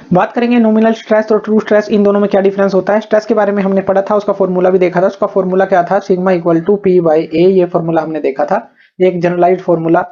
बात करेंगे nominal stress और ट्रू स्ट्रेस, इन दोनों में क्या डिफरेंस होता है। स्ट्रेस के बारे में हमने पढ़ा था, उसका फॉर्मूला भी देखा था। उसका फॉर्मूला क्या था, sigma equal to P by A, ये फॉर्मूला हमने देखा था, एक जनरलाइज्ड फॉर्मूला।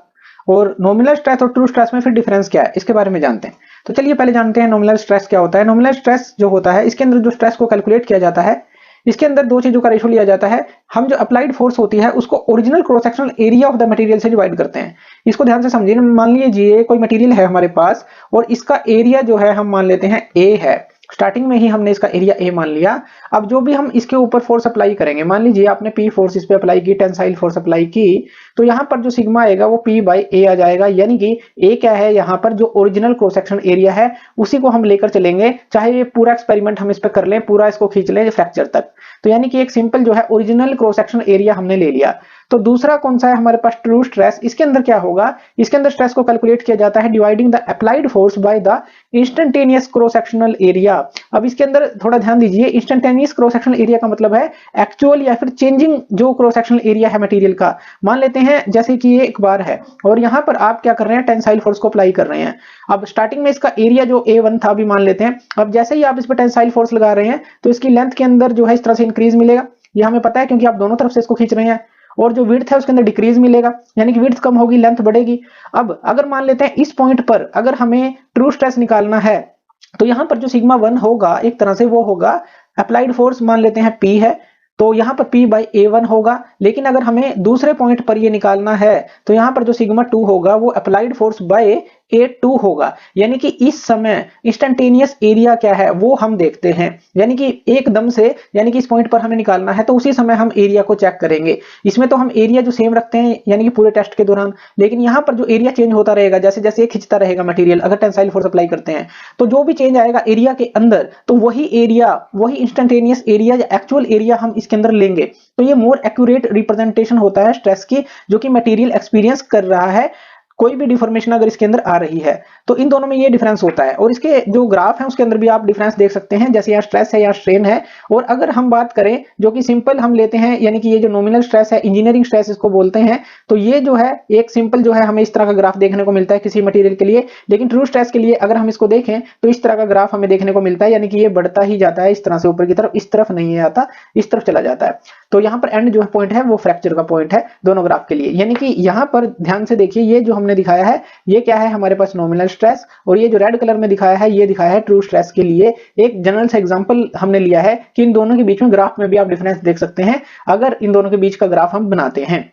और नॉमिनल स्ट्रेस और ट्रू स्ट्रेस में फिर डिफरेंस क्या है, इसके बारे में जानते हैं। तो चलिए पहले जानते हैं नॉमिनल स्ट्रेस क्या होता है। नॉमिनल स्ट्रेस जो होता है, इसके अंदर जो स्ट्रेस को कैलकुलेट किया जाता है, इसके अंदर दो चीजों का रेशो लिया जाता है। हम जो अप्लाइड फोर्स होती है उसको original cross sectional area of the material से डिवाइड करते हैं। इसको ध्यान से समझिए, मान लीजिए कोई मटेरियल है हमारे पास और इसका एरिया जो है हम मान लेते हैं ए है। स्टार्टिंग में ही हमने इसका एरिया ए मान लिया। अब जो भी हम इसके ऊपर फोर्स अप्लाई करेंगे, मान लीजिए आपने पी फोर्स इस पे अप्लाई की, टेंसाइल फोर्स अप्लाई की, तो यहां पर जो सिग्मा आएगा वो पी बाई ए आ जाएगा। यानी कि ए क्या है, यहां पर जो ओरिजिनल क्रॉस सेक्शन एरिया है उसी को हम लेकर चलेंगे। चाहे ये पूरा एक्सपेरिमेंट हम इस पे कर लें, पूरा इसको खींच लें फ्रैक्चर तक, तो यानी कि एक सिंपल जो है ओरिजिनल क्रॉस सेक्शन एरिया हमने ले लिया। तो दूसरा कौन सा है हमारे पास, ट्रू स्ट्रेस। इसके अंदर क्या होगा, इसके अंदर स्ट्रेस को कैलकुलेट किया जाता है dividing the applied force by the instantaneous cross sectional area. अब इसके अंदर थोड़ा ध्यान दीजिए, इंस्टेंटेनियस क्रॉस सेक्शनल एरिया का मतलब है एक्चुअल या फिर चेंजिंग जो क्रॉस सेक्शनल एरिया है मटेरियल का। मान लेते हैं जैसे कि ये एक बार है और यहां पर आप क्या कर रहे हैं, टेंसाइल फोर्स को अप्लाई कर रहे हैं। अब स्टार्टिंग में इसका एरिया जो A1 था अभी मान लेते हैं, अब जैसे ही आप इस पर टेंसाइल फोर्स लगा रहे हैं तो इसकी लेंथ के अंदर जो है इस तरह से इंक्रीज मिलेगा, ये हमें पता है क्योंकि आप दोनों तरफ से इसको खींच रहे हैं। और जो विड्थ है उसके अंदर डिक्रीज मिलेगा, यानी कि विड्थ कम होगी, लेंथ बढ़ेगी। अब अगर मान लेते हैं इस पॉइंट पर अगर हमें ट्रू स्ट्रेस निकालना है, तो यहां पर जो सिग्मा 1 होगा एक तरह से वो होगा अप्लाइड फोर्स, मान लेते हैं P है, तो यहां पर P बाई A1 होगा। लेकिन अगर हमें दूसरे पॉइंट पर ये निकालना है तो यहां पर जो सिग्मा 2 होगा वो अप्लाइड फोर्स बाय A2 होगा। यानी कि इस समय इंस्टेंटेनियस एरिया क्या है वो हम देखते हैं, यानी कि एकदम से, यानी कि इस पॉइंट पर हमें निकालना है तो उसी समय हम एरिया को चेक करेंगे। इसमें तो हम एरिया जो सेम रखते हैं यानी कि पूरे टेस्ट के दौरान, लेकिन यहां पर जो एरिया चेंज होता रहेगा जैसे जैसे ये खिंचता रहेगा मटेरियल, अगर टेंसाइल फोर्स अप्लाई करते हैं तो जो भी चेंज आएगा एरिया के अंदर, तो वही एरिया, वही इंस्टेंटेनियस एरिया या एक्चुअल एरिया हम इसके अंदर लेंगे। तो ये मोर एक्यूरेट रिप्रेजेंटेशन होता है स्ट्रेस की, जो कि मटेरियल एक्सपीरियंस कर रहा है, कोई भी डिफॉर्मेशन अगर इसके अंदर आ रही है। तो इन दोनों में ये डिफरेंस होता है। और इसके जो ग्राफ है उसके अंदर भी आप डिफरेंस देख सकते हैं, जैसे यहाँ स्ट्रेस है, यहाँ स्ट्रेन है। और अगर हम बात करें जो कि सिंपल हम लेते हैं, यानी कि ये जो नॉमिनल स्ट्रेस है, इंजीनियरिंग स्ट्रेस इसको बोलते हैं, तो ये जो है एक सिंपल जो है हमें इस तरह का ग्राफ देखने को मिलता है किसी मटेरियल के लिए। लेकिन ट्रू स्ट्रेस के लिए अगर हम इसको देखें तो इस तरह का ग्राफ हमें देखने को मिलता है, यानी कि ये बढ़ता ही जाता है इस तरह से ऊपर की तरफ, इस तरफ नहीं आता, इस तरफ चला जाता है। तो यहाँ पर एंड जो पॉइंट है वो फ्रैक्चर का पॉइंट है दोनों ग्राफ के लिए। यानी कि यहाँ पर ध्यान से देखिए, ये जो हमने दिखाया है ये क्या है हमारे पास, नॉमिनल स्ट्रेस, और ये जो रेड कलर में दिखाया है ये दिखाया है ट्रू स्ट्रेस के लिए। एक जनरल सा एग्जांपल हमने लिया है कि इन दोनों के बीच में ग्राफ में भी आप डिफरेंस देख सकते हैं अगर इन दोनों के बीच का ग्राफ हम बनाते हैं।